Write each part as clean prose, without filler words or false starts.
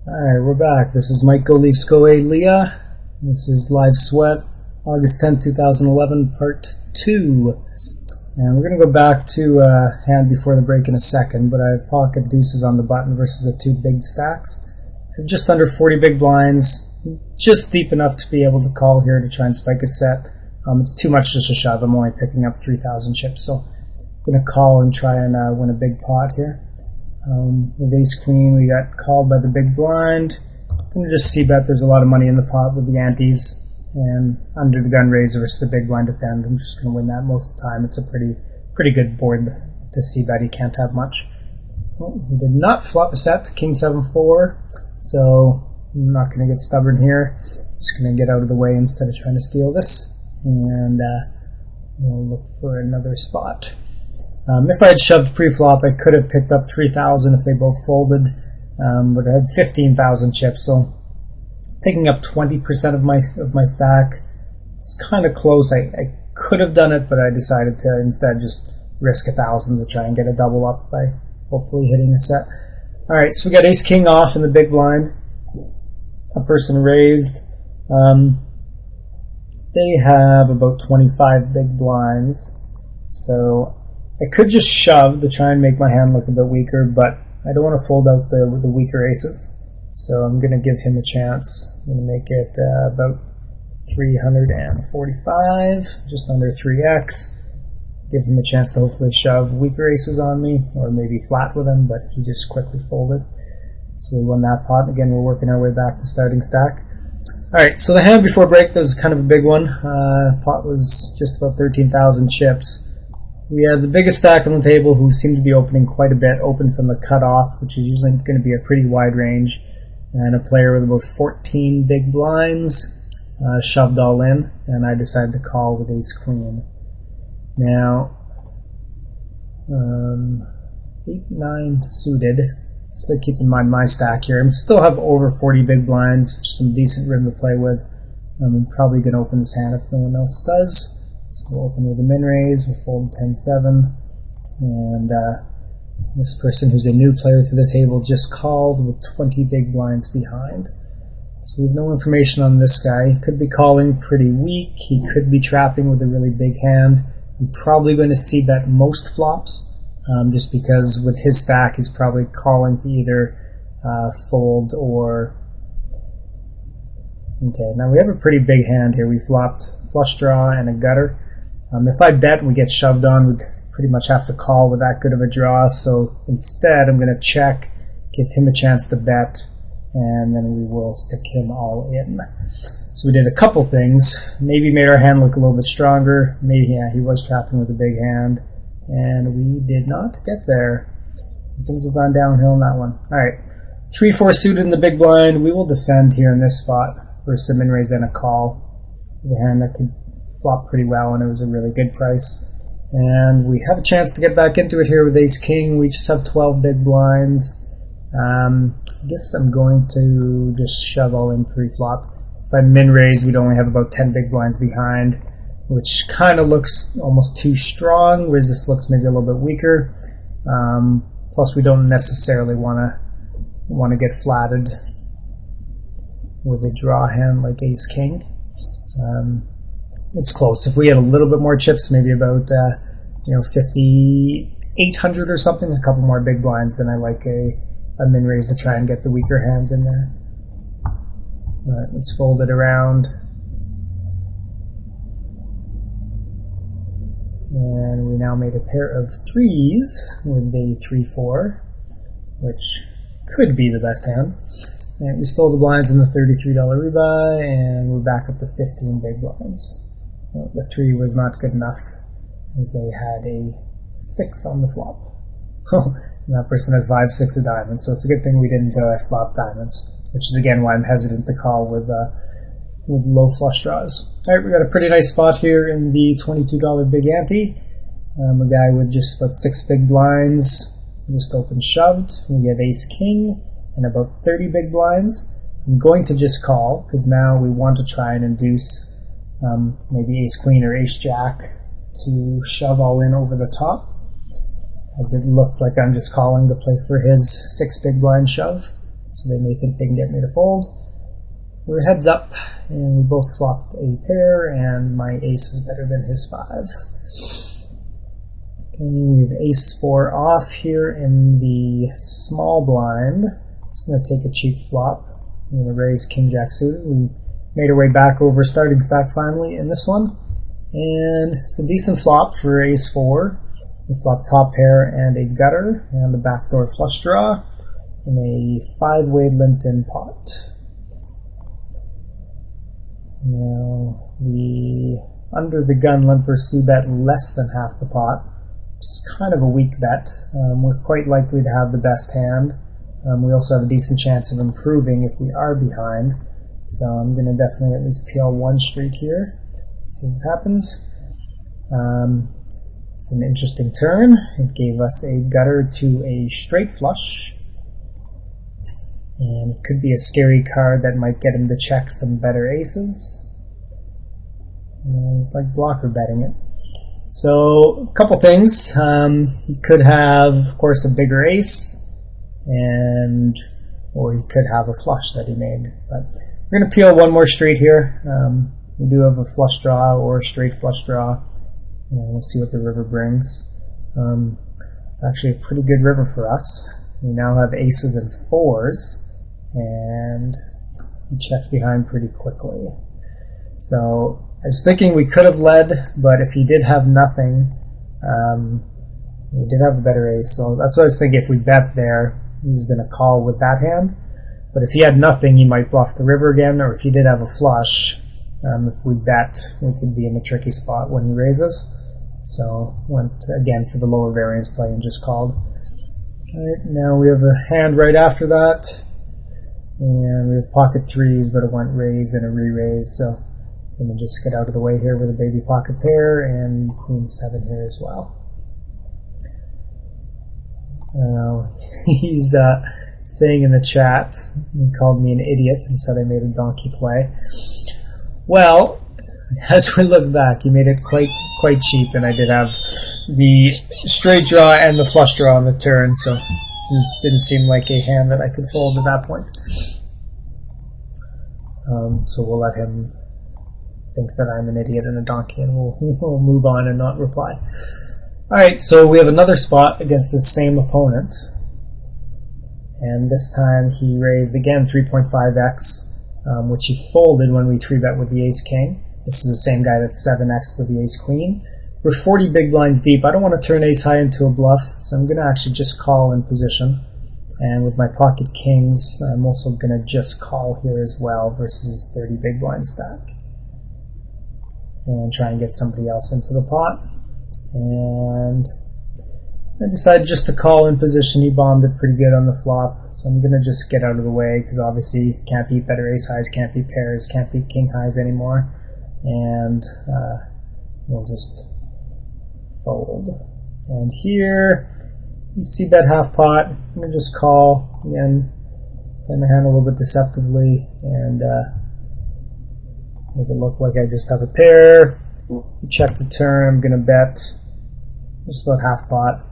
Alright, we're back. This is MikeLeah. This is Live Sweat, August 10, 2011, Part 2. And we're going to go back to hand before the break in a second, but I have pocket deuces on the button versus the two big stacks. I have just under 40 big blinds, just deep enough to be able to call here to try and spike a set. It's too much just to shove. I'm only picking up 3,000 chips, so I'm going to call and try and win a big pot here. With ace queen, we got called by the big blind. I'm going to just see bet there's a lot of money in the pot with the antes, and under the gun raise versus the big blind defend. I'm just going to win that most of the time. It's a pretty good board to see bet. You can't have much. Well, we did not flop a set, king 7-4, so I'm not going to get stubborn here. Just going to get out of the way instead of trying to steal this, and we'll look for another spot. If I had shoved pre-flop, I could have picked up 3,000 if they both folded, but I had 15,000 chips, so picking up 20% of my stack, it's kind of close. I could have done it, but I decided to instead just risk 1,000 to try and get a double up by hopefully hitting a set. Alright, so we got ace-king off in the big blind. A person raised. They have about 25 big blinds, so I could just shove to try and make my hand look a bit weaker, but I don't want to fold out the weaker aces, so I'm going to give him a chance. I'm going to make it about 345, just under 3x. Give him a chance to hopefully shove weaker aces on me, or maybe flat with him, but he just quickly folded. So we won that pot. Again, we're working our way back to starting stack. Alright, so the hand before break, that was kind of a big one. Pot was just about 13,000 chips. We had the biggest stack on the table, who seemed to be opening quite a bit, open from the cutoff, which is usually going to be a pretty wide range, and a player with about 14 big blinds shoved all in, and I decided to call with ace-queen. Now, 8-9 suited. Still keep in mind my stack here. I still have over 40 big blinds, some decent rim to play with. I'm probably going to open this hand if no one else does. So we'll open with a min raise, we'll fold 10-7, and this person who's a new player to the table just called with 20 big blinds behind. So we have no information on this guy. He could be calling pretty weak, he could be trapping with a really big hand. I'm probably going to see bet most flops, just because with his stack he's probably calling to either fold or... Okay, now we have a pretty big hand here. We flopped flush draw and a gutter. If I bet and we get shoved on, we'd pretty much have to call with that good of a draw, so instead I'm going to check, give him a chance to bet, and then we will stick him all in. So we did a couple things. Maybe made our hand look a little bit stronger. Maybe, yeah, he was trapping with a big hand, and we did not get there. Things have gone downhill in that one. Alright, 3-4 suited in the big blind. We will defend here in this spot versus a min raise and a call. The hand that could flop pretty well, and it was a really good price. And we have a chance to get back into it here with ace-king. We just have 12 big blinds. I guess I'm going to just shove all in pre-flop. If I min raise, we'd only have about 10 big blinds behind, which kind of looks almost too strong, whereas this looks maybe a little bit weaker. Plus, we don't necessarily want to get flatted with a draw hand like ace-king. It's close. If we had a little bit more chips, maybe about 5,800 or something, a couple more big blinds, then I like a min raise to try and get the weaker hands in there. Let's fold it around, and we now made a pair of threes with a 3-4, which could be the best hand. And we stole the blinds in the $33 rebuy, and we're back up to 15 big blinds. Well, the 3 was not good enough, as they had a 6 on the flop. And that person had 5-6 of diamonds, so it's a good thing we didn't flop diamonds, which is again why I'm hesitant to call with low flush draws. Alright, we got a pretty nice spot here in the $22 big ante. A guy with just about 6 big blinds, just open shoved. We have ace-king and about 30 big blinds. I'm going to just call, because now we want to try and induce maybe ace-queen or ace-jack to shove all in over the top, as it looks like I'm just calling to play for his 6 big blind shove. so they may think they can get me to fold. We're heads up, and we both flopped a pair, and my ace is better than his 5. Okay, we have ace 4 off here in the small blind. Just going to take a cheap flop. I'm going to raise king jack suited. We made our way back over starting stack finally in this one, and it's a decent flop for ace 4. We flop top pair and a gutter, and the backdoor flush draw in a 5-way limped-in pot. Now, the under the gun limper c-bet less than half the pot, just kind of a weak bet. We're quite likely to have the best hand. We also have a decent chance of improving if we are behind, so I'm going to definitely at least PL 1 street here. See what happens. It's an interesting turn. It gave us a gutter to a straight flush, and it could be a scary card that might get him to check some better aces. And it's like blocker betting it. So, a couple things. He could have, of course, a bigger ace, or he could have a flush that he made. But we're going to peel one more straight here. We do have a flush draw or a straight flush draw, and we'll see what the river brings. It's actually a pretty good river for us. We now have aces and 4s, and he checks behind pretty quickly. So I was thinking we could have led, but if he did have nothing, he did have a better ace, so that's what I was thinking. If we bet there, he's going to call with that hand. But if he had nothing, he might bluff the river again, or if he did have a flush, if we bet, we could be in a tricky spot when he raises. So went again for the lower variance play and just called. Alright, now we have a hand right after that, and we have pocket 3s, but it went raise and a re-raise, so I'm going to just get out of the way here with a baby pocket pair and queen 7 here as well. He's saying in the chat, he called me an idiot and said I made a donkey play. Well, as we look back, he made it quite cheap, and I did have the straight draw and the flush draw on the turn, so it didn't seem like a hand that I could fold at that point. So we'll let him think that I'm an idiot and a donkey, and we'll move on and not reply. Alright, so we have another spot against the same opponent, and this time he raised again 3.5x, which he folded when we 3-bet with the ace-king. This is the same guy that's 7x with the ace-queen. We're 40 big blinds deep. I don't want to turn ace-high into a bluff, so I'm going to actually just call in position. And with my pocket kings, I'm also going to just call here as well versus 30 big blind stack. And try and get somebody else into the pot. And I decided just to call in position. He bombed it pretty good on the flop, so I'm going to just get out of the way, because obviously can't beat better ace-highs, can't beat pairs, can't beat king-highs anymore. And we'll just fold. And here, you see bet half pot. I'm going to just call again, play my hand a little bit deceptively, and make it look like I just have a pair. Check the turn. I'm going to bet just about half pot.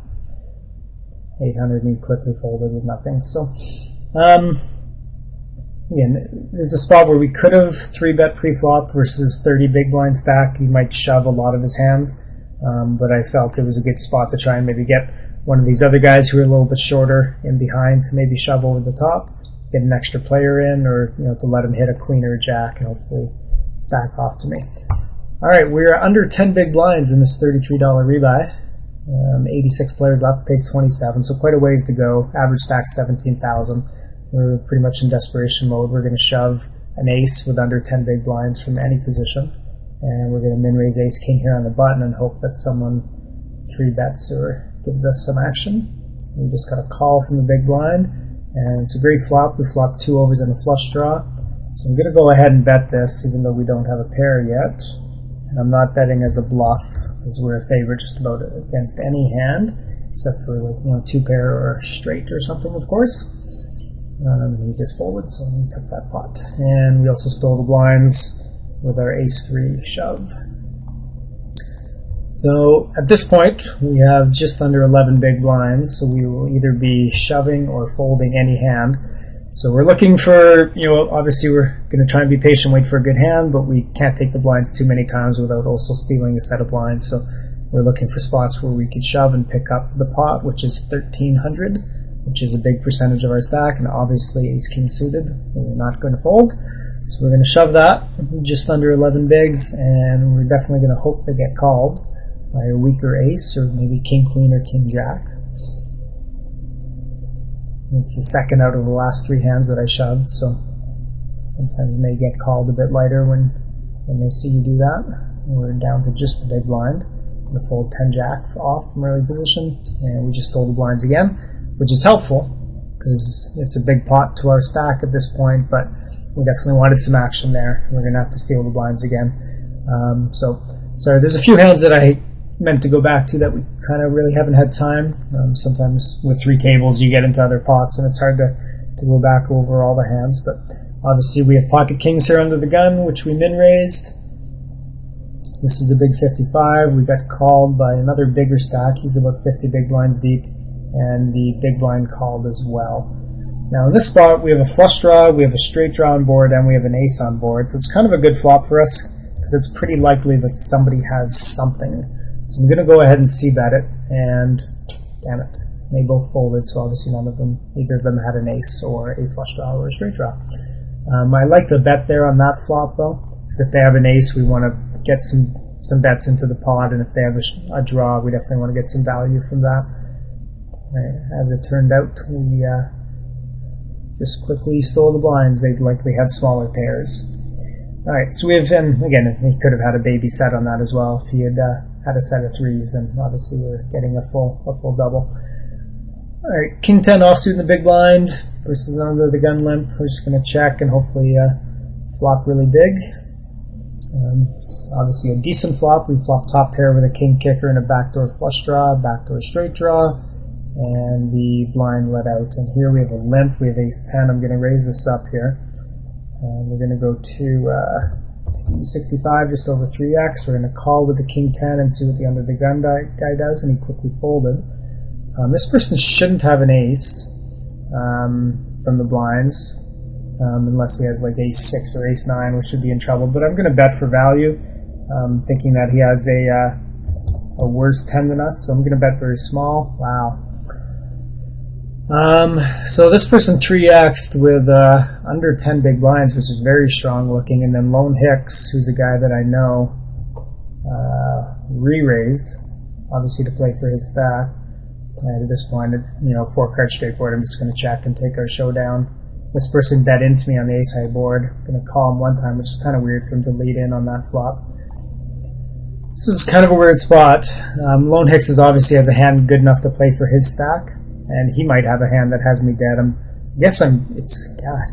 800, and he quickly folded with nothing. So, again, there's a spot where we could have 3-bet pre-flop versus 30 big blind stack. He might shove a lot of his hands, but I felt it was a good spot to try and maybe get one of these other guys who are a little bit shorter in behind to maybe shove over the top, get an extra player in, or to let him hit a queen or a jack and hopefully stack off to me. Alright, we're under 10 big blinds in this $33 rebuy. 86 players left, pays 27, so quite a ways to go. Average stack 17,000. We're pretty much in desperation mode. We're going to shove an ace with under 10 big blinds from any position, and we're going to min-raise ace-king here on the button and hope that someone 3-bets or gives us some action. We just got a call from the big blind, and it's a great flop. We flopped 2 overs and a flush draw, so I'm going to go ahead and bet this, even though we don't have a pair yet. And I'm not betting as a bluff, because we're a favorite just about against any hand, except for 2-pair or straight or something, of course. He just folded, so we took that pot. And we also stole the blinds with our ace-3 shove. So at this point, we have just under 11 big blinds, so we will either be shoving or folding any hand. So we're looking for, obviously we're going to try and be patient, wait for a good hand, but we can't take the blinds too many times without also stealing a set of blinds. So we're looking for spots where we could shove and pick up the pot, which is 1300, which is a big percentage of our stack, and obviously ace-king suited, we're not going to fold. So we're going to shove that just under 11 bigs, and we're definitely going to hope to get called by a weaker ace, or maybe king-queen or king-jack. It's the second out of the last 3 hands that I shoved, so sometimes you may get called a bit lighter when they see you do that. And we're down to just the big blind. We fold 10-jack off from early position, and we just stole the blinds again, which is helpful because it's a big pot to our stack at this point, but we definitely wanted some action there. We're going to have to steal the blinds again. So, sorry, there's a few hands that I meant to go back to that we kind of really haven't had time. Sometimes with 3 tables you get into other pots and it's hard to go back over all the hands, but obviously we have pocket kings here under the gun, which we min-raised. This is the big 55. We got called by another bigger stack. He's about 50 big blinds deep, and the big blind called as well. Now in this spot we have a flush draw, we have a straight draw on board, and we have an ace on board, so it's kind of a good flop for us because it's pretty likely that somebody has something. So I'm going to go ahead and c-bet it, and damn it, they both folded, so obviously either of them had an ace or a flush draw or a straight draw. I like the bet there on that flop though, because if they have an ace we want to get some bets into the pot, and if they have a draw we definitely want to get some value from that. As it turned out, we just quickly stole the blinds. They likely had smaller pairs. Alright, so we have, and again, he could have had a baby set on that as well if he had had a set of 3s, and obviously we're getting a full double. Alright, king 10 offsuit in the big blind versus under the gun limp. We're just going to check and hopefully flop really big. It's obviously a decent flop. We flop top pair with a king kicker and a backdoor flush draw, backdoor straight draw, and the blind let out. And here we have a limp, we have ace 10. I'm going to raise this up here. We're going to go to 65, just over 3x. We're going to call with the king 10 and see what the under the gun guy does, and he quickly folded. This person shouldn't have an ace from the blinds, unless he has like ace 6 or ace 9, which would be in trouble. But I'm going to bet for value, thinking that he has a worse 10 than us, so I'm going to bet very small. Wow. So this person 3x'd with under 10 big blinds, which is very strong looking, and then Lone Hicks, who's a guy that I know, re-raised, obviously to play for his stack. And at this point, 4 card straight board, I'm just going to check and take our showdown. This person bet into me on the ace high board. I'm going to call him one time, which is kind of weird for him to lead in on that flop. This is kind of a weird spot. Lone Hicks obviously has a hand good enough to play for his stack, and he might have a hand that has me dead. God.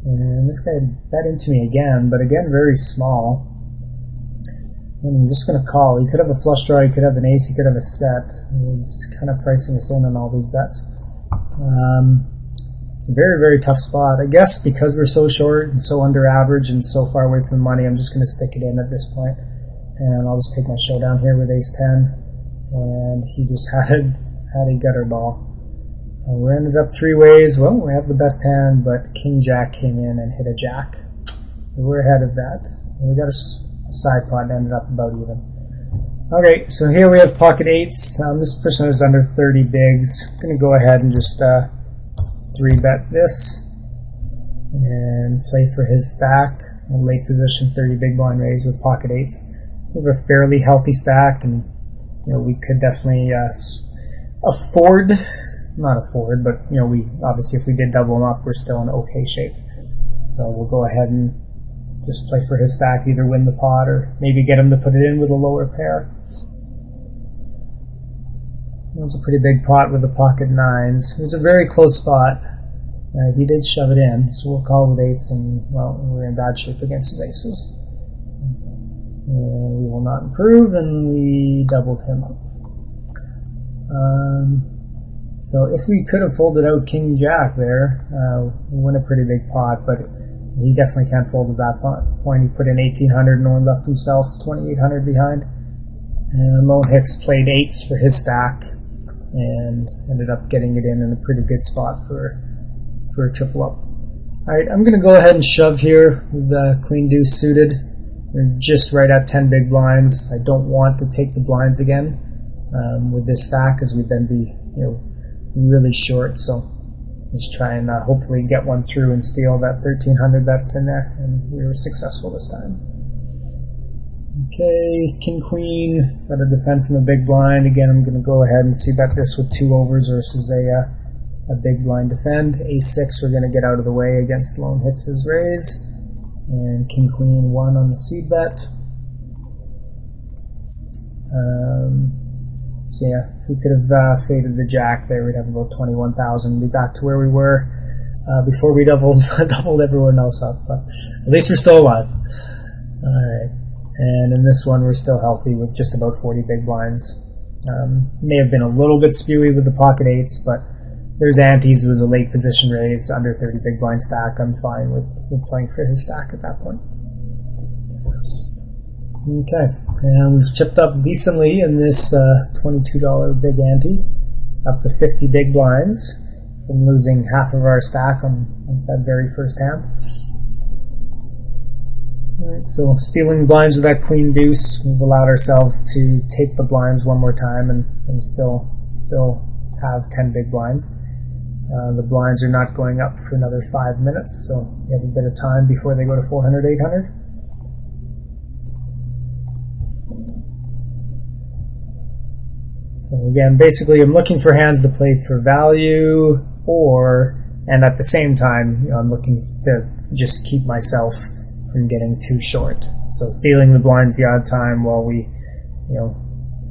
And this guy bet into me again, but again very small. And I'm just going to call. He could have a flush draw, he could have an ace, he could have a set. He's kind of pricing us in on all these bets. It's a very, very tough spot. I guess because we're so short and so under average and so far away from the money, I'm just going to stick it in at this point. And I'll just take my showdown here with ace 10. And he just had a gutter ball. We ended up 3 ways. Well, we have the best hand, but king jack came in and hit a jack. We're ahead of that. And we got a side pot and ended up about even. Okay, so here we have pocket 8s. This person is under 30 bigs. I'm going to go ahead and just 3-bet this and play for his stack. In late position, 30 big blind raise with pocket 8s. We have a fairly healthy stack, and we could definitely but we obviously, if we did double them up, we're still in okay shape. So we'll go ahead and just play for his stack, either win the pot or maybe get him to put it in with a lower pair. That's a pretty big pot with the pocket 9s. It was a very close spot. He did shove it in, so we'll call with 8s, and well, we're in bad shape against his aces. And we will not improve, and we doubled him up. So if we could have folded out king jack there, we win a pretty big pot, but he definitely can't fold at that point. He put in 1800 and only left himself 2800 behind. And Lone Hicks played 8s for his stack and ended up getting it in a pretty good spot for for a triple up. Alright, I'm going to go ahead and shove here with the queen deuce suited. We're just right at 10 big blinds. I don't want to take the blinds again with this stack, as we'd then be really short. So just try and hopefully get one through and steal that 1300 that's in there, and we were successful this time. Okay, king queen, got to defend from the big blind. Again, I'm going to go ahead and see bet this with 2 overs versus a big blind defend. A6, we're going to get out of the way against lone hits his raise, and king queen 1 on the c bet. So yeah, if we could have faded the jack there, we'd have about 21,000. Be back to where we were before we doubled everyone else up. But at least we're still alive. All right, and in this one we're still healthy with just about 40 big blinds. May have been a little bit spewy with the pocket eights, but there's antes. It was a late position raise, under 30 big blind stack. I'm fine with playing for his stack at that point. Okay, and we've chipped up decently in this $22 big ante, up to 50 big blinds from losing half of our stack on that very first hand. Alright, so stealing the blinds with that queen deuce, we've allowed ourselves to take the blinds one more time and still have 10 big blinds. The blinds are not going up for another 5 minutes, so we have a bit of time before they go to 400, 800. So again, basically I'm looking for hands to play for value, and at the same time, I'm looking to just keep myself from getting too short. So stealing the blinds the odd time while we,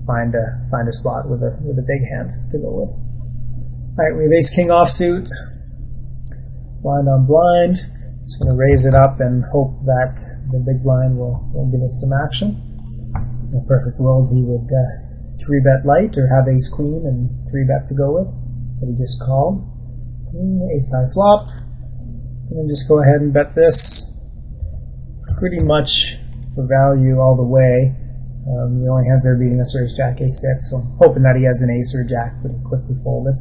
find a spot with a big hand to go with. All right, we have ace king offsuit, blind on blind. Just going to raise it up and hope that the big blind will give us some action. In a perfect world, he would 3-bet light or have ace queen and 3-bet to go with, but he just called. Ace high flop. I'm going to just go ahead and bet this pretty much for value all the way. The only hands that are beating us are ace jack, a6, so I'm hoping that he has an ace or a jack, but he quickly folded.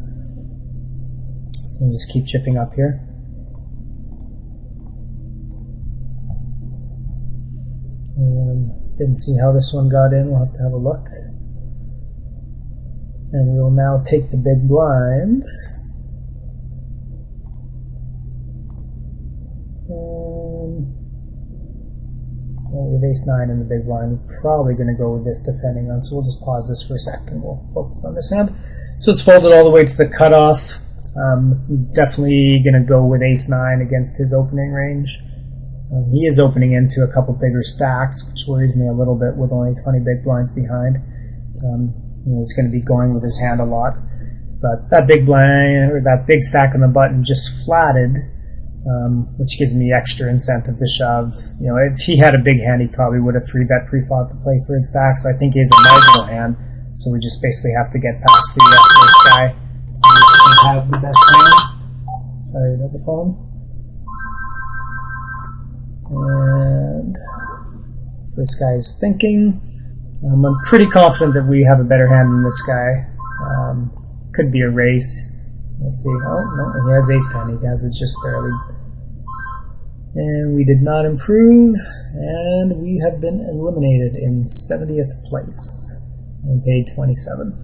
So we'll just keep chipping up here. Didn't see how this one got in, we'll have to have a look. And we will now take the big blind. We have ace-9 in the big blind. We're probably going to go with this defending on, so we'll just pause this for a second. We'll focus on this hand. So it's folded all the way to the cutoff. Definitely going to go with ace-9 against his opening range. He is opening into a couple bigger stacks, which worries me a little bit with only 20 big blinds behind. He's going to be going with his hand a lot. But that big blind, or that big stack on the button just flatted, which gives me extra incentive to shove. If he had a big hand, he probably would have 3-bet pre-flop to play for his stack, so I think he has a marginal hand, so we just basically have to get past the first guy. We have the best hand. Sorry about the phone. And first guy is thinking. I'm pretty confident that we have a better hand than this guy. Could be a race. Let's see. Oh, no, he has ace-10. He has it just barely. And we did not improve, and we have been eliminated in 70th place and paid 27.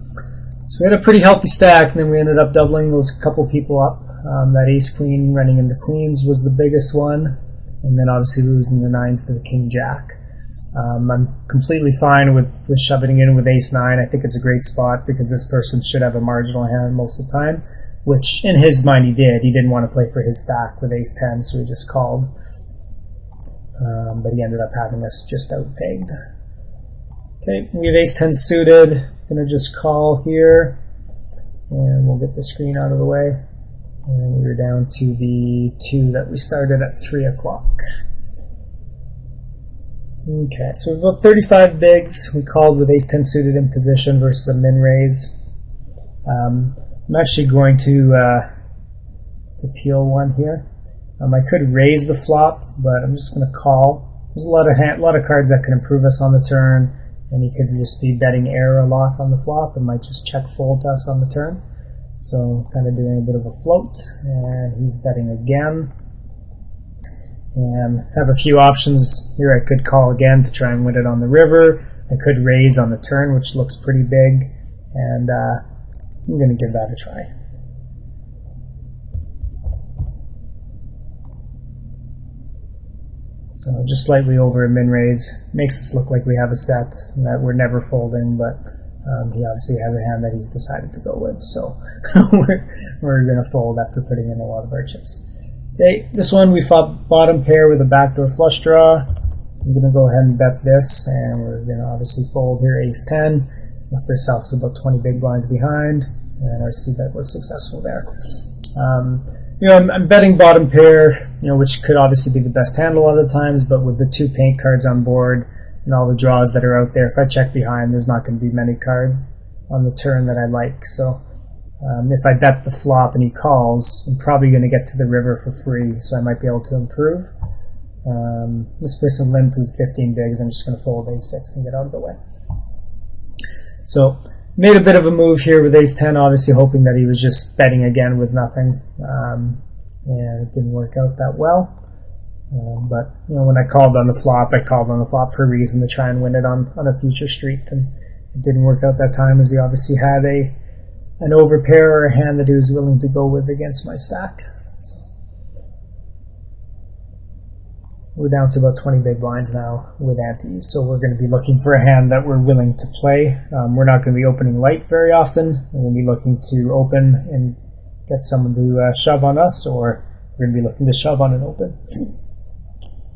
So we had a pretty healthy stack, and then we ended up doubling those couple people up. That ace-queen running into queens was the biggest one, and then obviously losing the 9s to the king-jack. I'm completely fine with shoving in with ace-9. I think it's a great spot because this person should have a marginal hand most of the time, which in his mind he did. He didn't want to play for his stack with ace-10, so he just called. But he ended up having us just out-pegged. Okay, we have ace-10 suited. I'm going to just call here, and we'll get the screen out of the way. And we're down to the 2 that we started at 3 o'clock. Okay, so we've got 35 bigs. We called with ace-10 suited in position versus a min raise. I'm actually going to peel one here. I could raise the flop, but I'm just going to call. There's a lot of cards that can improve us on the turn, and he could just be betting error a lot on the flop and might just check fold to us on the turn. So kind of doing a bit of a float, and he's betting again. And have a few options here. I could call again to try and win it on the river. I could raise on the turn, which looks pretty big, and I'm going to give that a try. So just slightly over a min raise. Makes us look like we have a set that we're never folding, but he obviously has a hand that he's decided to go with, so we're going to fold after putting in a lot of our chips. Okay, this one we fought bottom pair with a backdoor flush draw. I'm going to go ahead and bet this, and we're going to obviously fold here ace-10. Left ourselves about 20 big blinds behind, and our c-bet was successful there. I'm betting bottom pair, which could obviously be the best hand a lot of the times, but with the 2 paint cards on board and all the draws that are out there, if I check behind, there's not going to be many cards on the turn that I like. So if I bet the flop and he calls, I'm probably going to get to the river for free, so I might be able to improve. This person limped with 15 bigs. I'm just going to fold ace-6 and get out of the way. So made a bit of a move here with ace-10, obviously hoping that he was just betting again with nothing, and it didn't work out that well. But when I called on the flop, I called on the flop for a reason, to try and win it on a future street, and it didn't work out that time, as he obviously had an overpair or a hand that he was willing to go with against my stack. So we're down to about 20 big blinds now with antes, so we're going to be looking for a hand that we're willing to play. We're not going to be opening light very often. We're going to be looking to open and get someone to shove on us, or we're going to be looking to shove on an open.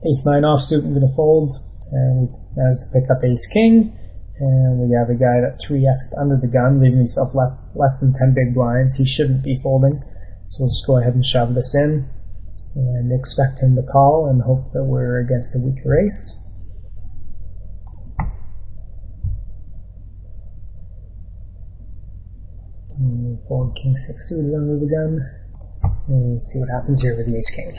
Ace-9 offsuit, I'm going to fold, and we managed to pick up ace-king, and we have a guy that 3x'd under the gun, leaving himself left less than 10 big blinds. He shouldn't be folding, so we'll just go ahead and shove this in and expect him to call and hope that we're against a weaker ace. And we'll fold king-6 suited under the gun, and see what happens here with the ace-king.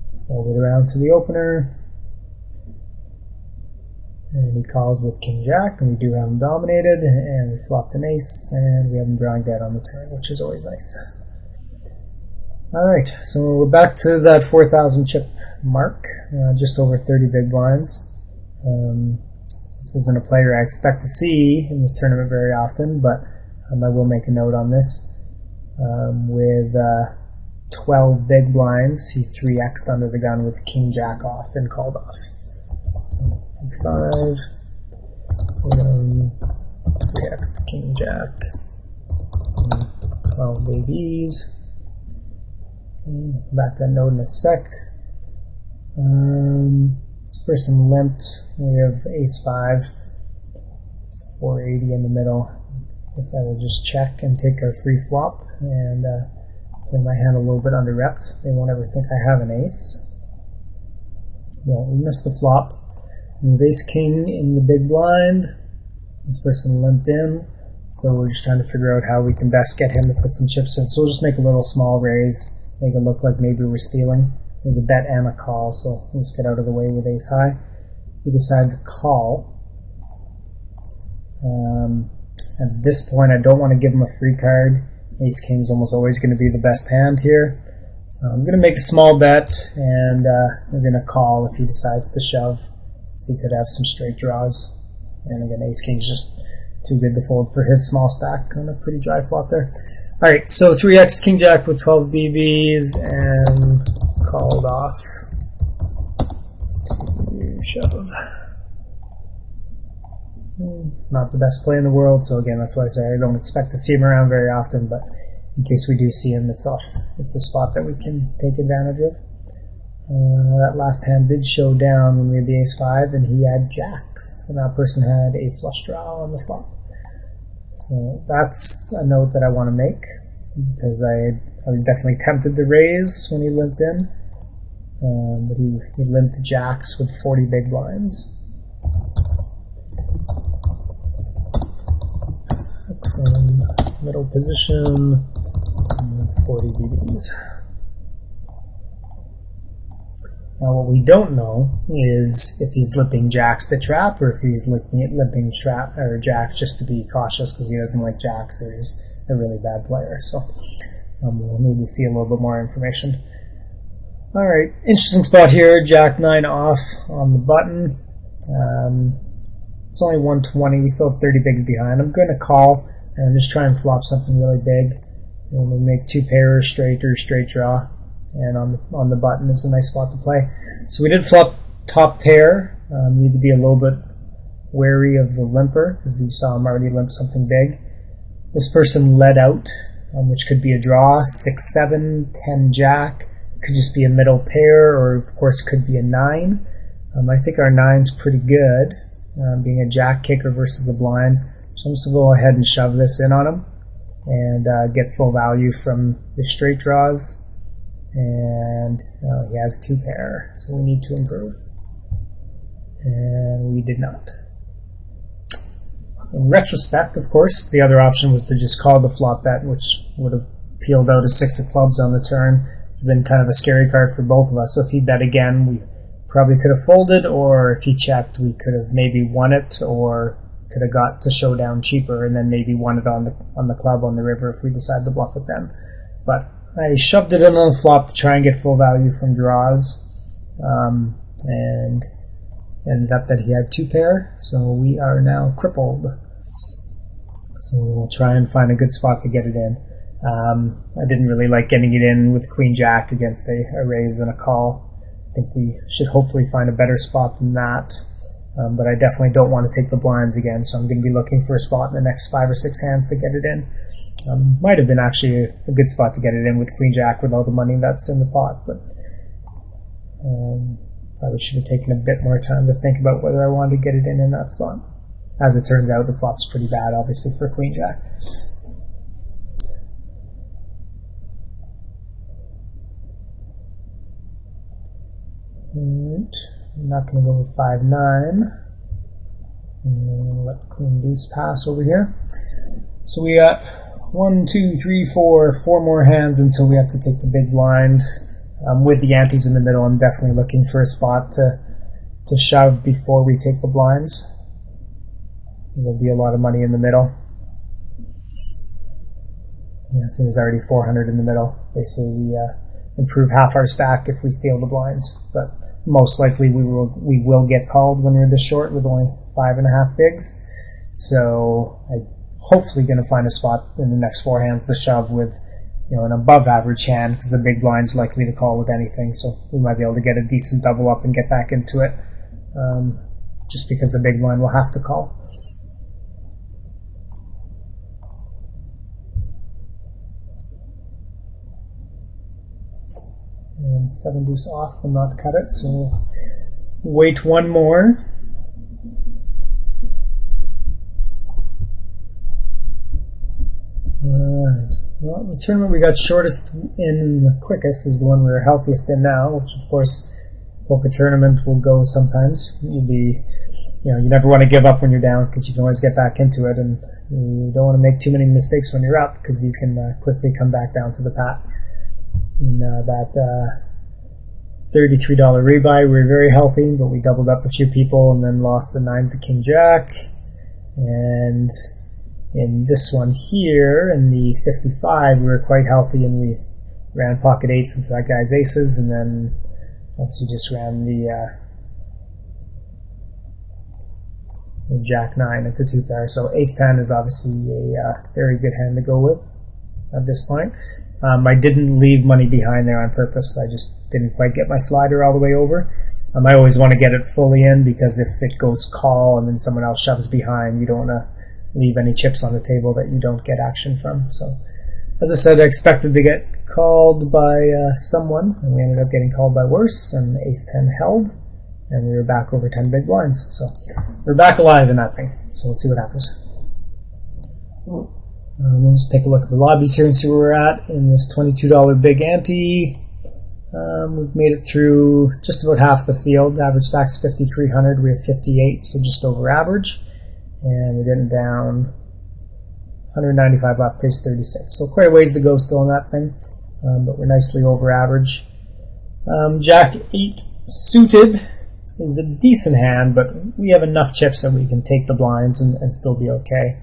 Let's fold it around to the opener, and he calls with king-jack, and we do have him dominated, and we flopped an ace, and we have him drawing dead on the turn, which is always nice. Alright, so we're back to that 4,000 chip mark, just over 30 big blinds. This isn't a player I expect to see in this tournament very often, but I will make a note on this. With 12 big blinds, he 3x'd under the gun with king-jack off and called off. So 5, 3x king-jack, 12 babies. Back that note in a sec. This person limped. We have ace-5, 480 in the middle. Guess I will just check and take a free flop and play my hand a little bit under-repped. They won't ever think I have an ace. Well, we missed the flop. We have ace-king in the big blind. This person limped in, so we're just trying to figure out how we can best get him to put some chips in. So we'll just make a little small raise, make it look like maybe we're stealing. There's a bet and a call, so let's get out of the way with ace-high. We decide to call. At this point, I don't want to give him a free card. Ace-king is almost always going to be the best hand here. So I'm going to make a small bet, and we're going to call if he decides to shove. So he could have some straight draws. And again, ace-king is just too good to fold for his small stack on a pretty dry flop there. Alright, so 3x king-jack with 12 BBs, and called off to shove. It's not the best play in the world, so again, that's why I say I don't expect to see him around very often, but in case we do see him, it's a spot that we can take advantage of. That last hand did show down when we had the ace-5, and he had jacks, and that person had a flush draw on the flop. So that's a note that I want to make, because I was definitely tempted to raise when he limped in, but he limped to jacks with 40 big blinds. From middle position, 40 BBs. Now what we don't know is if he's limping jacks to trap, or if he's limping trap or jacks just to be cautious because he doesn't like jacks, or he's a really bad player. So we'll need to see a little bit more information. Alright, interesting spot here, Jack 9 off on the button. It's only 120, we still have 30 bigs behind. I'm going to call and just try and flop something really big. And we make 2 pair straight or straight draw. And on the button is a nice spot to play. So we did flop top pair. Need to be a little bit wary of the limper because you saw him already limp something big. This person led out, which could be a draw, 6-7, 10 jack. Could just be a middle pair, or of course could be a 9. I think our 9's pretty good, being a jack kicker versus the blinds. So I'm just going to go ahead and shove this in on him and get full value from the straight draws. And he has 2 pair, so we need to improve. And we did not. In retrospect, of course, the other option was to just call the flop bet, which would have peeled out a 6 of clubs on the turn. It's been kind of a scary card for both of us. So if he bet again, we probably could have folded, or if he checked, we could have maybe won it, or could have got to showdown cheaper and then maybe won it on the club on the river if we decide to bluff it then. But I shoved it in on the flop to try and get full value from draws, and ended up that he had 2 pair, so we are now crippled. So we'll try and find a good spot to get it in. I didn't really like getting it in with Queen Jack against a raise and a call. I think we should hopefully find a better spot than that, but I definitely don't want to take the blinds again, so I'm going to be looking for a spot in the next 5 or 6 hands to get it in. Might have been actually a good spot to get it in with Queen Jack with all the money that's in the pot, but probably should have taken a bit more time to think about whether I wanted to get it in that spot. As it turns out, the flop's pretty bad, obviously, for Queen Jack. Alright, I'm not going to go with 5-9. And let Queen Deuce pass over here. So we got 1, 2, 3, 4 more hands until we have to take the big blind. With the antes in the middle, I'm definitely looking for a spot to shove before we take the blinds. There'll be a lot of money in the middle. Yeah, so there's already 400 in the middle. Basically, we improve half our stack if we steal the blinds. But most likely we will get called when we're this short with only 5.5 bigs. So I'm hopefully going to find a spot in the next 4 hands to shove with, an above average hand, because the big blind's likely to call with anything. So we might be able to get a decent double up and get back into it, just because the big blind will have to call. And 7 deuce off will not cut it, so we'll wait one more. Alright, well, the tournament we got shortest in the quickest is the one we're healthiest in now, which of course, poker tournament will go sometimes. You never want to give up when you're down, because you can always get back into it, and you don't want to make too many mistakes when you're up, because you can quickly come back down to the pat. In that $33 rebuy, we were very healthy, but we doubled up a few people and then lost the 9s to King Jack. And in this one here, in the 55, we were quite healthy and we ran pocket 8s into that guy's aces, and then obviously just ran the Jack 9 into 2 pair. So ace 10 is obviously a very good hand to go with at this point. I didn't leave money behind there on purpose. I just didn't quite get my slider all the way over. I always want to get it fully in, because if it goes call and then someone else shoves behind, you don't want to leave any chips on the table that you don't get action from. So, as I said, I expected to get called by someone, and we ended up getting called by worse, and ace 10 held, and we were back over 10 big blinds. So we're back alive in that thing. So we'll see what happens. We'll just take a look at the lobbies here and see where we're at in this $22 big ante. We've made it through just about half the field. Average stack's 5,300. We have 58, so just over average. And we're getting down 195 left, pace 36. So quite a ways to go still in that thing, but we're nicely over average. Jack 8 suited is a decent hand, but we have enough chips that we can take the blinds and still be okay.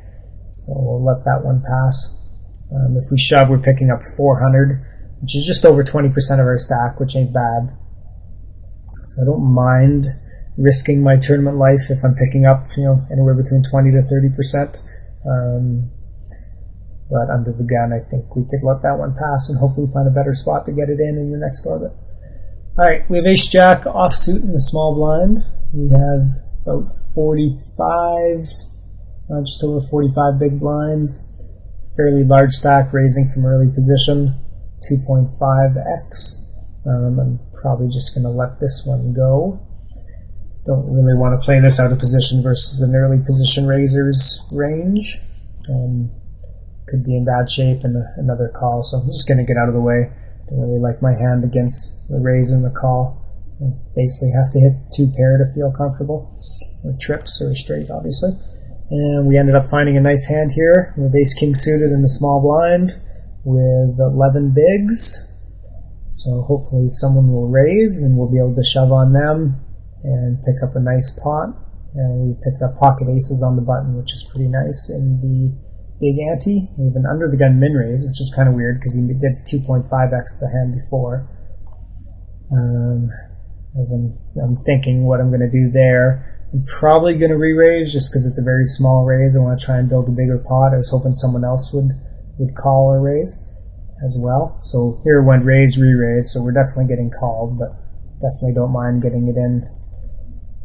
So we'll let that one pass. If we shove, we're picking up 400, which is just over 20% of our stack, which ain't bad. So I don't mind risking my tournament life if I'm picking up, anywhere between 20 to 30%. But under the gun, I think we could let that one pass and hopefully find a better spot to get it in the next orbit. Alright, we have ace-jack offsuit in the small blind. We have about 45, just over 45 big blinds. Fairly large stack, raising from early position, 2.5x. I'm probably just going to let this one go. Don't really want to play this out of position versus an early position raiser's range. Could be in bad shape and another call, so I'm just going to get out of the way. Don't really like my hand against the raise and the call. I basically have to hit 2 pair to feel comfortable, or trips or straight, obviously. And we ended up finding a nice hand here with ace-king suited in the small blind with 11 bigs. So hopefully someone will raise and we'll be able to shove on them and pick up a nice pot. And we've picked up pocket aces on the button, which is pretty nice in the big ante. We have an under the gun min raise, which is kind of weird because he did 2.5x the hand before. As I'm thinking what I'm going to do there. I'm probably going to re-raise just because it's a very small raise. I want to try and build a bigger pot. I was hoping someone else would call or raise as well. So here went raise, re-raise, so we're definitely getting called, but definitely don't mind getting it in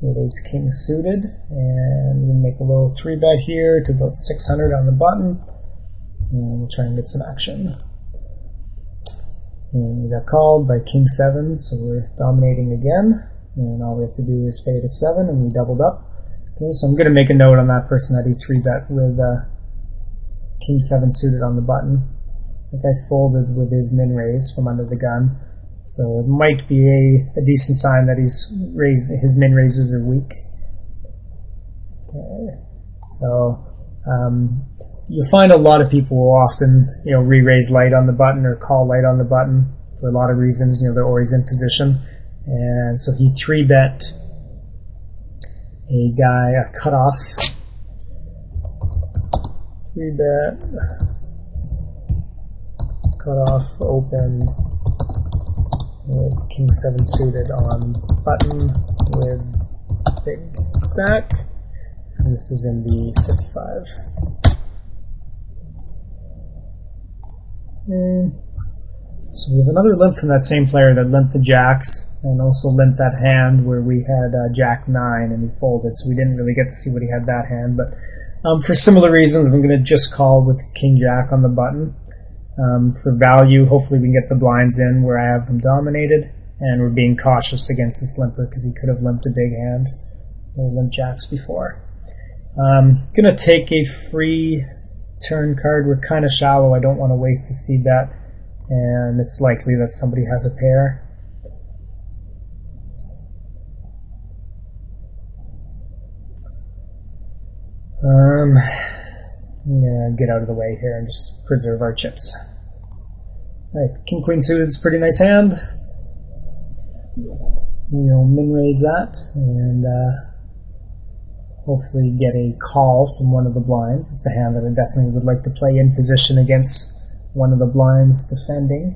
with ace-king suited. And we're going to make a little 3-bet here to about 600 on the button, and we'll try and get some action. And we got called by king-7, so we're dominating again. And all we have to do is fade a 7, and we doubled up. Okay, so I'm going to make a note on that person that he 3-bet with king-7 suited on the button. I think I folded with his min raise from under the gun, so it might be a decent sign that his min raises are weak. Okay, so you'll find a lot of people will often re-raise light on the button or call light on the button for a lot of reasons. They're always in position. And so he 3-bet a cutoff. 3-bet, cutoff, open, with king-7 suited on button with big stack. And this is in the 55. So we have another limp from that same player that limped the jacks and also limped that hand where we had jack 9 and he folded, so we didn't really get to see what he had that hand. But for similar reasons, I'm going to just call with king jack on the button. For value, hopefully we can get the blinds in where I have them dominated, and we're being cautious against this limper because he could have limped a big hand or limped jacks before. I'm going to take a free turn card. We're kind of shallow. I don't want to waste the c-bet. And it's likely that somebody has a pair. I'm going to get out of the way here and just preserve our chips. Alright, king-queen suited is a pretty nice hand. We'll min-raise that and hopefully get a call from one of the blinds. It's a hand that I definitely would like to play in position against one of the blinds defending.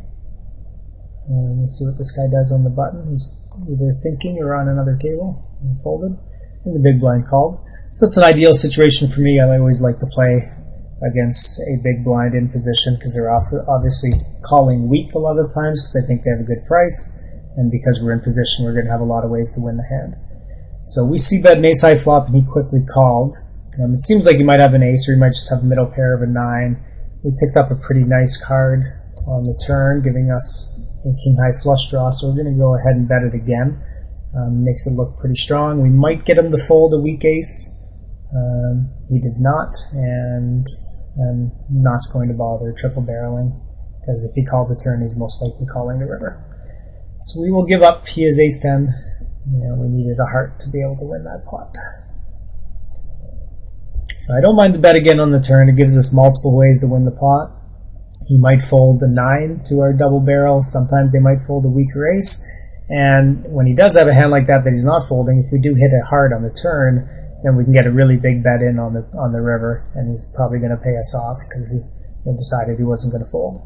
We'll see what this guy does on the button. He's either thinking or on another table. And folded. And the big blind called. So it's an ideal situation for me. I always like to play against a big blind in position because they're obviously calling weak a lot of times because I think they have a good price. And because we're in position, we're going to have a lot of ways to win the hand. So we see bet an ace high flop and he quickly called. It seems like he might have an ace or he might just have a middle pair of a 9. We picked up a pretty nice card on the turn, giving us a king-high flush draw, so we're going to go ahead and bet it again. Makes it look pretty strong. We might get him to fold a weak ace. He did not, and I'm not going to bother triple barreling, because if he called the turn, he's most likely calling the river. So we will give up. He has ace-10, and we needed a heart to be able to win that pot. So I don't mind the bet again on the turn. It gives us multiple ways to win the pot. He might fold a 9 to our double barrel. Sometimes they might fold a weaker ace. And when he does have a hand like that he's not folding, if we do hit it hard on the turn, then we can get a really big bet in on the river, and he's probably going to pay us off because he decided he wasn't going to fold.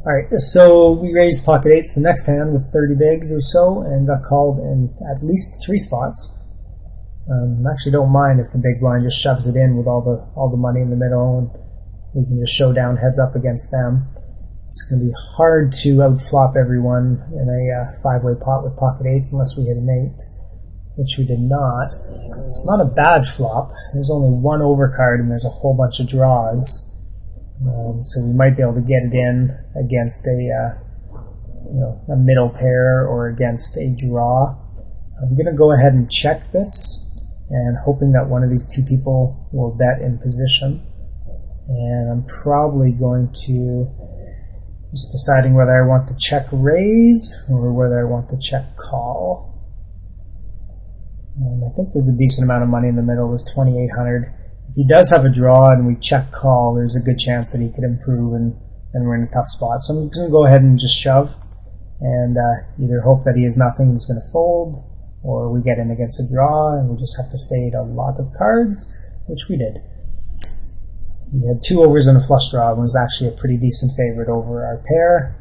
Alright, so we raised pocket eights the next hand with 30 bigs or so, and got called in at least 3 spots. I actually don't mind if the big blind just shoves it in with all the money in the middle, and we can just show down heads up against them. It's going to be hard to outflop everyone in a 5-way pot with pocket eights unless we hit an 8, which we did not. It's not a bad flop. There's only one overcard and there's a whole bunch of draws. So we might be able to get it in against a middle pair or against a draw. I'm going to go ahead and check this, and hoping that one of these two people will bet in position. And I'm probably going to just deciding whether I want to check raise or whether I want to check call. I think there's a decent amount of money in the middle. There's 2,800. If he does have a draw and we check call, there's a good chance that he could improve and we're in a tough spot. So I'm going to go ahead and just shove and either hope that he has nothing and he's going to fold, or we get in against a draw and we just have to fade a lot of cards, which we did. He had 2 overs and a flush draw and was actually a pretty decent favorite over our pair.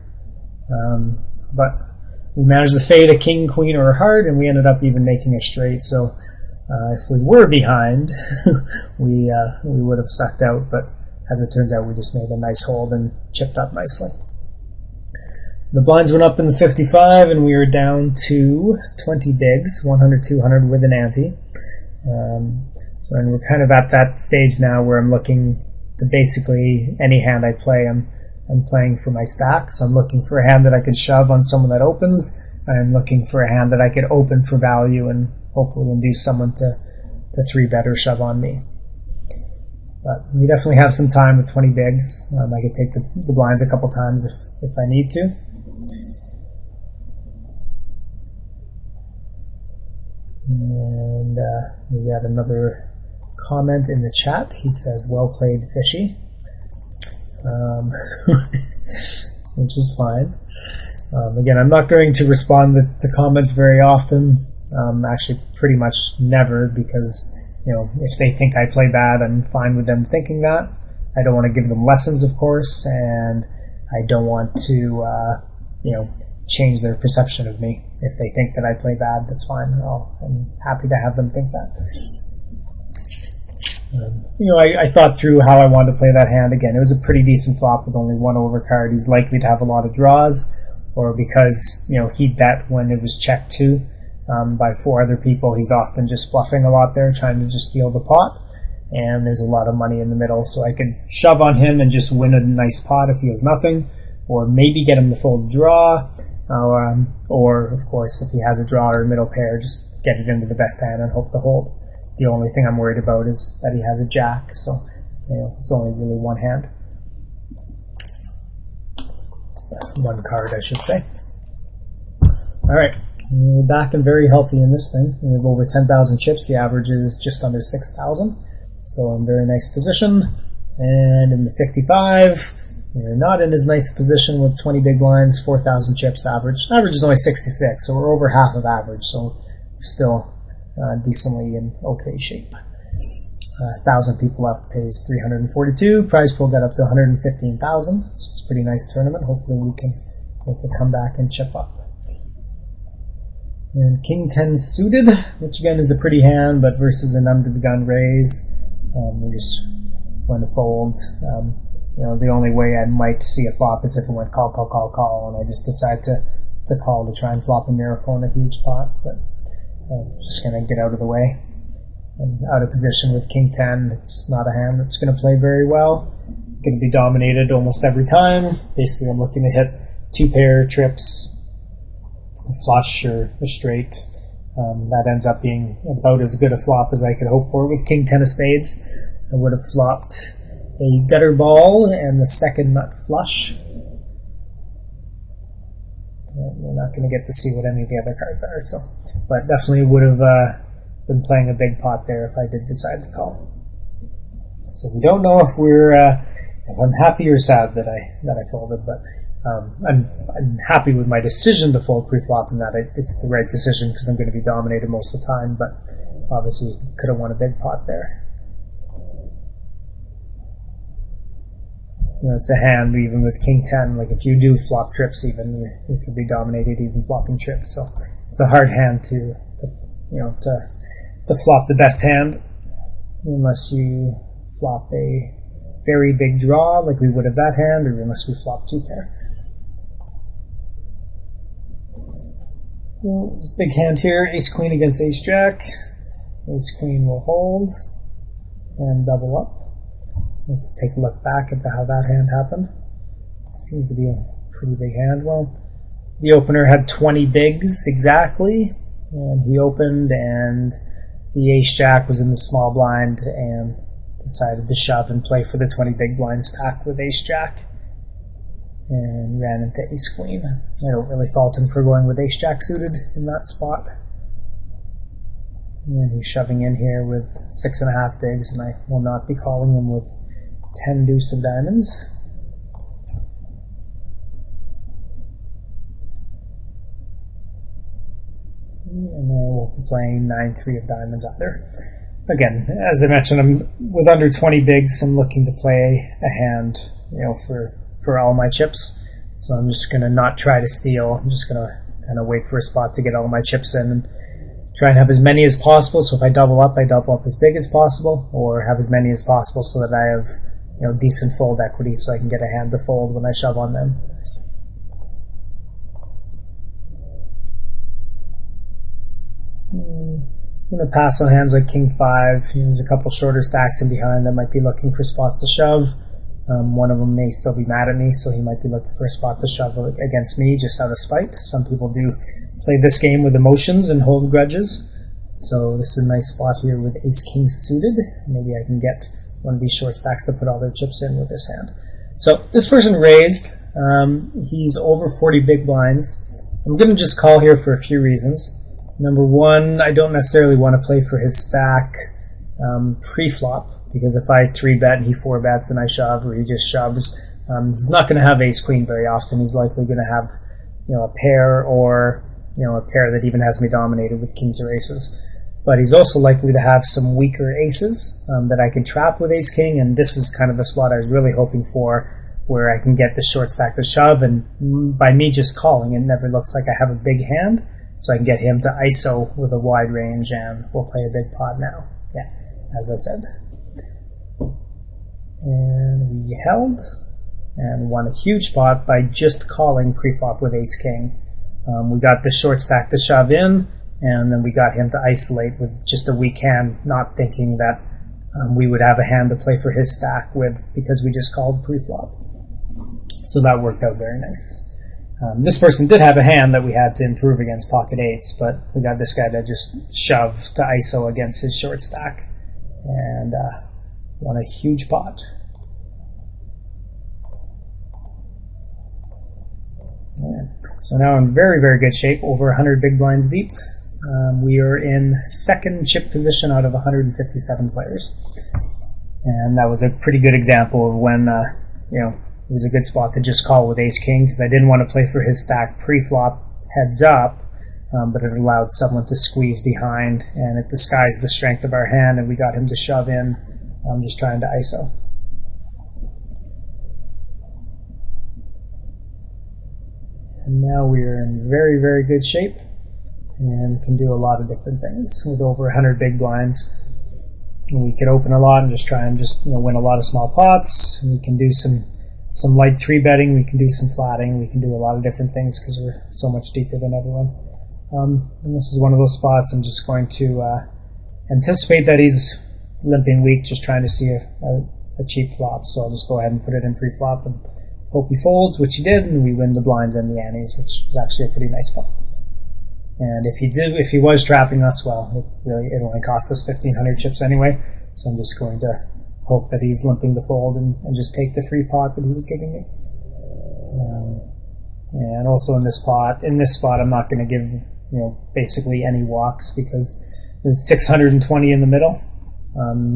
But we managed to fade a king, queen, or a heart, and we ended up even making a straight. So if we were behind, we would have sucked out, but as it turns out, we just made a nice hold and chipped up nicely. The blinds went up in the 55, and we were down to 20 bigs, 100, 200 with an ante. And we're kind of at that stage now where I'm looking to basically any hand I play, I'm playing for my stack. So I'm looking for a hand that I could shove on someone that opens. I'm looking for a hand that I could open for value and hopefully induce someone to 3-bet or shove on me. But we definitely have some time with 20 bigs. I could take the blinds a couple times if I need to. And we got another comment in the chat. He says, "Well played, Fishy," which is fine. Again, I'm not going to respond to comments very often. Actually, pretty much never, because if they think I play bad, I'm fine with them thinking that. I don't want to give them lessons, of course, and I don't want to change their perception of me. If they think that I play bad, that's fine. I'm happy to have them think that. I thought through how I wanted to play that hand. Again, it was a pretty decent flop with only 1 overcard. He's likely to have a lot of draws, or because he bet when it was checked to by 4 other people, he's often just fluffing a lot there, trying to just steal the pot. And there's a lot of money in the middle, so I could shove on him and just win a nice pot if he has nothing, or maybe get him to fold draw, or of course if he has a draw or a middle pair, just get it into the best hand and hope to hold. The only thing I'm worried about is that he has a jack, so it's only really one hand. 1 card, I should say. Alright, we're back and very healthy in this thing. We have over 10,000 chips. The average is just under 6,000, so in very nice position. And in the 55, we're not in as nice a position with 20 big blinds, 4,000 chips average. Average is only 66, so we're over half of average, so we're still decently in okay shape. 1,000 people left, pays 342. Prize pool got up to 115,000. So it's a pretty nice tournament. Hopefully we can make a comeback and chip up. And King 10 suited, which again is a pretty hand, but versus an under the gun raise, we're just going to fold. The only way I might see a flop is if it went call, call, call, call, and I just decide to call to try and flop a miracle in a huge pot. But I'm just going to get out of the way. I'm out of position with King 10. It's not a hand that's going to play very well. Going to be dominated almost every time. Basically, I'm looking to hit 2 pair trips, a flush or a straight. That ends up being about as good a flop as I could hope for with King 10 of spades. I would have flopped a gutter ball and the second nut flush. We're not going to get to see what any of the other cards are, but definitely would have been playing a big pot there if I did decide to call. So we don't know if I'm happy or sad that I folded, but I'm happy with my decision to fold pre-flop, and that it's the right decision because I'm going to be dominated most of the time, but obviously could have won a big pot there. You know, it's a hand even with king 10, like if you do flop trips even, you could be dominated even flopping trips, so it's a hard hand to flop the best hand, unless you flop a very big draw like we would have that hand, or unless we flop 2 pair. Well, it's a big hand here, ace queen against ace jack. Ace queen will hold and double up. Let's take a look back at how that hand happened. Seems to be a pretty big hand. Well, the opener had 20 bigs exactly, and he opened, and the ace jack was in the small blind and decided to shove and play for the 20 big blind stack with ace jack, and ran into ace queen. I don't really fault him for going with ace jack suited in that spot. And he's shoving in here with 6.5 bigs, and I will not be calling him with 10 deuce of diamonds. And I won't be playing 9-3 of diamonds either. Again, as I mentioned, I'm with under 20 bigs. I'm looking to play a hand, for all my chips. So I'm just going to not try to steal. I'm just going to kind of wait for a spot to get all my chips in and try and have as many as possible. So if I double up as big as possible, or have as many as possible so that I have decent fold equity so I can get a hand to fold when I shove on them. I'm going to pass on hands like king 5. There's a couple shorter stacks in behind that might be looking for spots to shove. One of them may still be mad at me, so he might be looking for a spot to shove against me just out of spite. Some people do play this game with emotions and hold grudges. So this is a nice spot here with ace-king suited. Maybe I can get one of these short stacks to put all their chips in with this hand. So this person raised. He's over 40 big blinds. I'm going to just call here for a few reasons. Number one, I don't necessarily want to play for his stack pre-flop, because if I 3-bet and he 4-bets and I shove, or he just shoves, he's not going to have ace-queen very often. He's likely going to have a pair, or a pair that even has me dominated with kings or aces. But he's also likely to have some weaker aces that I can trap with ace-king, and this is kind of the spot I was really hoping for, where I can get the short stack to shove, and by me just calling, it never looks like I have a big hand, so I can get him to ISO with a wide range, and we'll play a big pot now. Yeah, as I said. And we held, and won a huge pot by just calling pre-flop with ace-king. We got the short stack to shove in, and then we got him to isolate with just a weak hand, not thinking that we would have a hand to play for his stack with, because we just called pre-flop. So that worked out very nice. This person did have a hand that we had to improve against pocket eights, but we got this guy to just shove to ISO against his short stack, and won a huge pot. Yeah. So now in very, very good shape, over 100 big blinds deep. We are in second chip position out of 157 players. And that was a pretty good example of when, it was a good spot to just call with ace-king, because I didn't want to play for his stack pre-flop heads up, but it allowed someone to squeeze behind, and it disguised the strength of our hand, and we got him to shove in, just trying to ISO. And now we are in very, very good shape, and can do a lot of different things with over 100 big blinds. And we can open a lot and just try and win a lot of small pots. And we can do some light 3-betting, we can do some flatting, we can do a lot of different things because we're so much deeper than everyone. And this is one of those spots I'm just going to anticipate that he's limping weak, just trying to see a cheap flop. So I'll just go ahead and put it in pre-flop and hope he folds, which he did, and we win the blinds and the antes, which was actually a pretty nice spot. And if he was trapping us, well, it only cost us 1,500 chips anyway, so I'm just going to hope that he's limping the fold and just take the free pot that he was giving me. And also in this spot, I'm not going to give basically any walks, because there's 620 in the middle.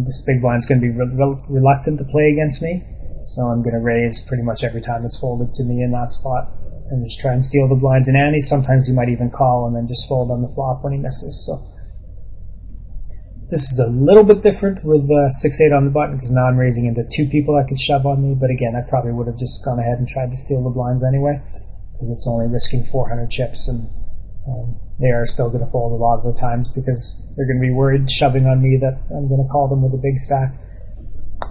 This big blind's going to be reluctant to play against me, So I'm going to raise pretty much every time it's folded to me in that spot and just try and steal the blinds and antes. Sometimes he might even call and then just fold on the flop when he misses. So this is a little bit different with 6-8 on the button because now I'm raising into 2 people that could shove on me. But again, I probably would have just gone ahead and tried to steal the blinds anyway because it's only risking 400 chips and they are still going to fold a lot of the times because they're going to be worried shoving on me that I'm going to call them with a big stack.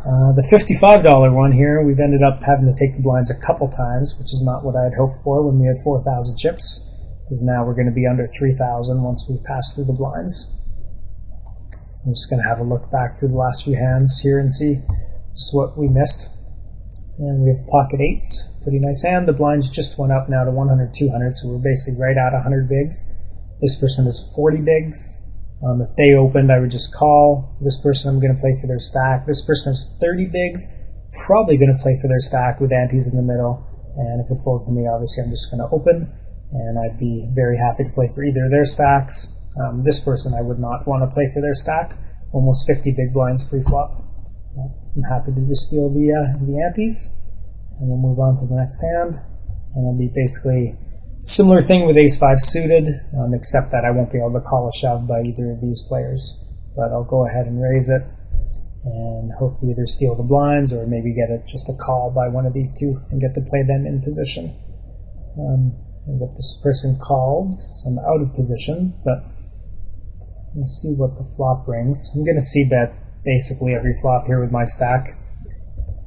The $55 one here, we've ended up having to take the blinds a couple times, which is not what I had hoped for when we had 4,000 chips, because now we're going to be under 3,000 once we pass through the blinds. So I'm just going to have a look back through the last few hands here and see just what we missed. And we have pocket 8s, pretty nice hand. The blinds just went up now to 100, 200, so we're basically right at 100 bigs. This person has 40 bigs. If they opened, I would just call. This person, I'm going to play for their stack. This person has 30 bigs, probably going to play for their stack with antes in the middle. And if it folds to me, obviously I'm just going to open, and I'd be very happy to play for either of their stacks. This person, I would not want to play for their stack. Almost 50 big blinds pre-flop. I'm happy to just steal the antes, and we'll move on to the next hand. And it'll be basically similar thing with ace-5 suited, except that I won't be able to call a shove by either of these players. But I'll go ahead and raise it and hope to either steal the blinds or maybe get just a call by one of these two and get to play them in position. This person called, so I'm out of position, but let's see what the flop brings. I'm going to c-bet basically every flop here with my stack,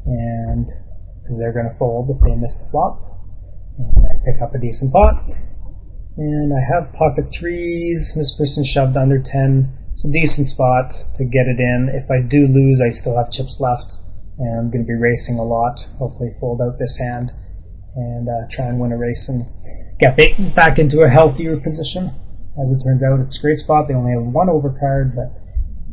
and because they're going to fold if they miss the flop. And I pick up a decent pot. And I have pocket 3s. This person shoved under 10. It's a decent spot to get it in. If I do lose, I still have chips left. And I'm going to be racing a lot. Hopefully fold out this hand and try and win a race and get back into a healthier position. As it turns out, it's a great spot. They only have 1 overcard, but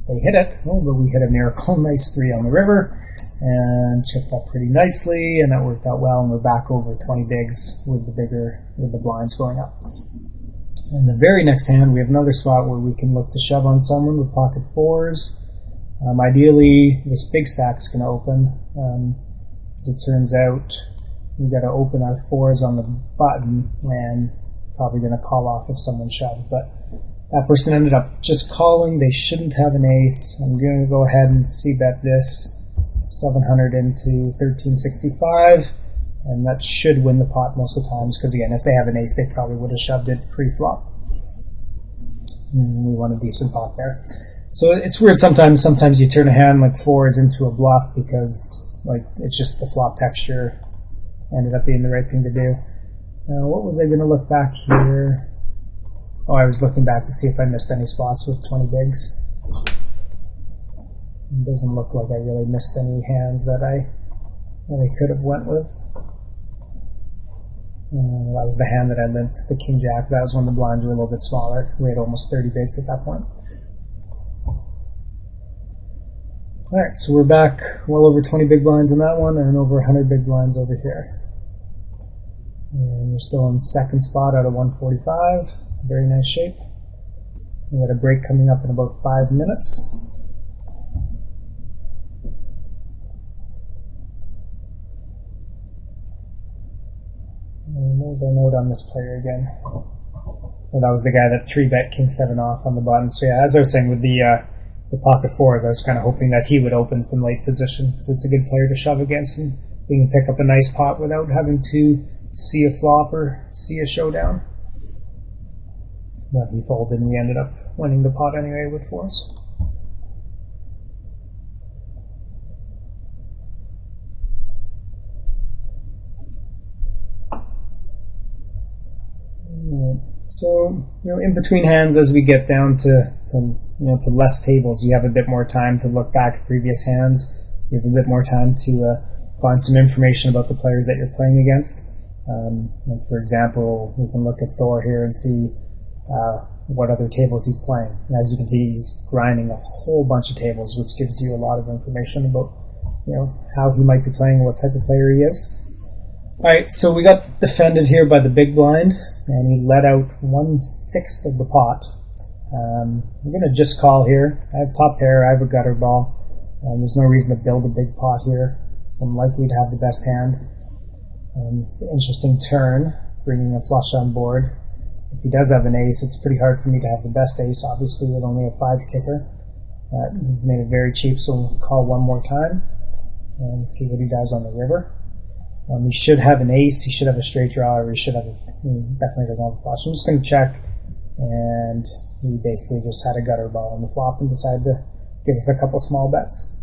they hit it. Oh, but we hit a miracle. Nice 3 on the river. And chipped up pretty nicely, and that worked out well, and we're back over 20 bigs with the blinds going up. And the very next hand, we have another spot where we can look to shove on someone with pocket 4s. Ideally, this big stack's going to open. As it turns out, we've got to open our 4s on the button, and probably going to call off if someone shoved, but that person ended up just calling. They shouldn't have an ace. I'm going to go ahead and c-bet this. 700 into 1365, and that should win the pot most of the times, because again, if they have an ace, they probably would have shoved it pre-flop. We won a decent pot there. So it's weird sometimes you turn a hand like 4s into a bluff because it's just the flop texture ended up being the right thing to do. Now, what was I going to look back here? Oh, I was looking back to see if I missed any spots with 20 bigs. It doesn't look like I really missed any hands that I could have went with. That was the hand that I limped, the king-jack. That was when the blinds were a little bit smaller. We had almost 30 bigs at that point. Alright, so we're back well over 20 big blinds in that one, and over 100 big blinds over here. And we're still in second spot out of 145. Very nice shape. We got a break coming up in about 5 minutes. And what was our note on this player again? Well, that was the guy that 3-bet king-7 off on the button. So yeah, as I was saying with the pocket 4s, I was kind of hoping that he would open from late position, because it's a good player to shove against, and we can pick up a nice pot without having to see a flop or see a showdown. But he folded, and we ended up winning the pot anyway with 4s. So, in between hands, as we get down to less tables, you have a bit more time to look back at previous hands. You have a bit more time to find some information about the players that you're playing against. For example, we can look at Thor here and see what other tables he's playing. And as you can see, he's grinding a whole bunch of tables, which gives you a lot of information about how he might be playing, what type of player he is. Alright, so we got defended here by the big blind, and he let out 1/6 of the pot. I'm going to just call here. I have top pair, I have a gutter ball. There's no reason to build a big pot here. so I'm likely to have the best hand. It's an interesting turn, bringing a flush on board. If he does have an ace, it's pretty hard for me to have the best ace, obviously, with only a 5 kicker. He's made it very cheap, so we'll call one more time and see what he does on the river. He should have an ace, he should have a straight draw, or he definitely doesn't have a flush. I'm just going to check, and he basically just had a gutter ball on the flop and decided to give us a couple small bets.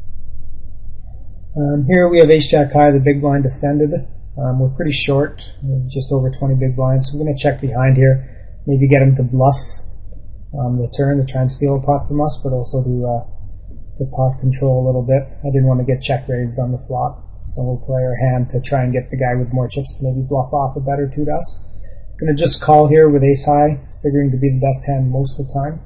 Here we have ace-jack high, the big blind defended. We're pretty short, just over 20 big blinds, so we're going to check behind here, maybe get him to bluff on the turn to try and steal a pot from us, but also to pot control a little bit. I didn't want to get check raised on the flop, so we'll play our hand to try and get the guy with more chips to maybe bluff off a bet or two to us. Going to just call here with ace high, figuring to be the best hand most of the time.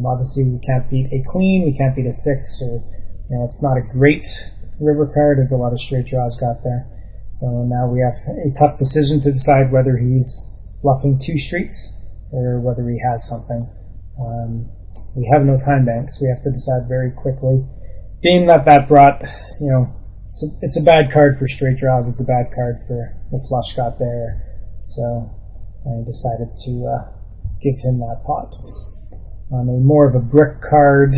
Obviously we can't beat a queen, we can't beat a 6, or it's not a great river card, as a lot of straight draws got there. So now we have a tough decision to decide whether he's bluffing 2 streets or whether he has something. We have no time bank, so we have to decide very quickly. Being that brought, it's a bad card for straight draws, it's a bad card for the flush got there, so I decided to give him that pot. On a more of a brick card,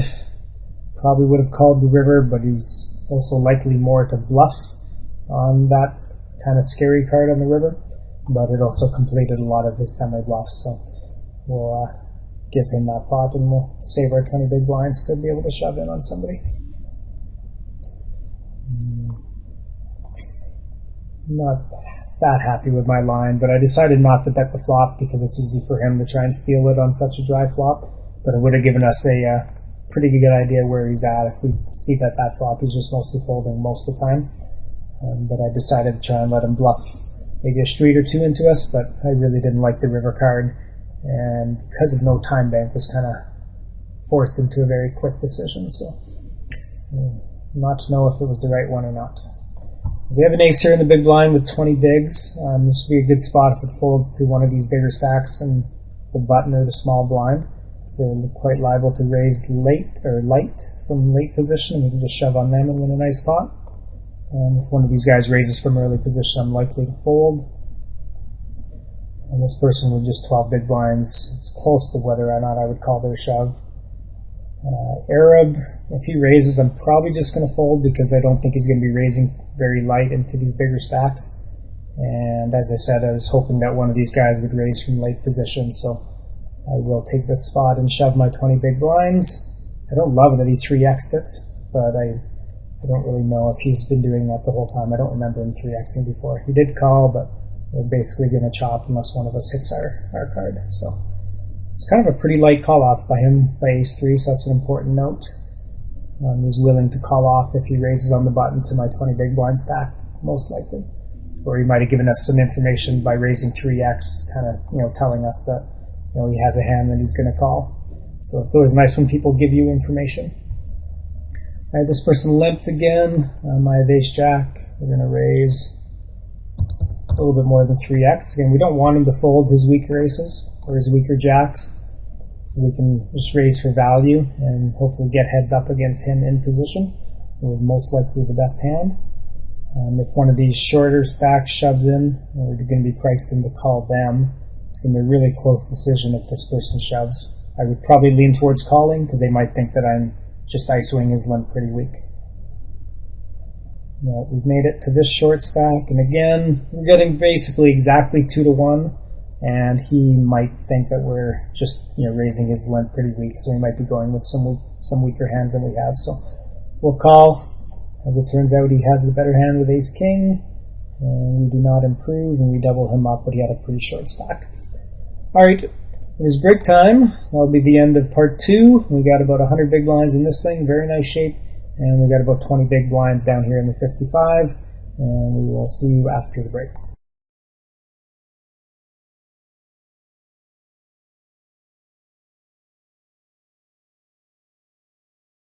probably would have called the river, but he's also likely more to bluff on that kind of scary card on the river, but it also completed a lot of his semi-bluffs, so we'll give him that pot and we'll save our 20 big blinds to be able to shove in on somebody. Not that happy with my line, but I decided not to bet the flop because it's easy for him to try and steal it on such a dry flop, but it would have given us a pretty good idea where he's at if we see that flop he's just mostly folding most of the time. But I decided to try and let him bluff maybe a street or two into us, but I really didn't like the river card, and because of no time bank was kind of forced into a very quick decision, so not to know if it was the right one or not. We have an ace here in the big blind with 20 bigs. This would be a good spot if it folds to one of these bigger stacks and the button or the small blind, so they're quite liable to raise late or light from late position, and we can just shove on them and win a nice pot. If one of these guys raises from early position, I'm likely to fold. And this person with just 12 big blinds, it's close to whether or not I would call their shove. Arab, if he raises, I'm probably just going to fold because I don't think he's going to be raising very light into these bigger stacks. And as I said, I was hoping that one of these guys would raise from late position, so I will take this spot and shove my 20 big blinds. I don't love that he 3x'd it, but I don't really know if he's been doing that the whole time. I don't remember him 3xing before. He did call, but we're basically going to chop unless one of us hits our card. So it's kind of a pretty light call off by him by ace-3, so that's an important note. He's willing to call off if he raises on the button to my 20 big blind stack, most likely. Or he might have given us some information by raising 3x, kind of telling us that he has a hand that he's going to call. So it's always nice when people give you information. Alright, this person limped again. I have ace-jack. We're going to raise a little bit more than 3x. Again, we don't want him to fold his weaker aces or his weaker jacks, so we can just raise for value and hopefully get heads up against him in position with most likely the best hand. If one of these shorter stacks shoves in, we're going to be priced in to call them. It's going to be a really close decision if this person shoves. I would probably lean towards calling because they might think that I'm just ISOing his limp pretty weak. We've made it to this short stack, and again, we're getting basically exactly 2-1, and he might think that we're just raising his limp pretty weak, so he might be going with some weaker hands than we have. So we'll call. As it turns out, he has the better hand with ace-king, and we do not improve, and we double him up, but he had a pretty short stack. Alright, it is break time. That'll be the end of part 2. We got about 100 big blinds in this thing, very nice shape, and we got about 20 big blinds down here in the 55, and we will see you after the break.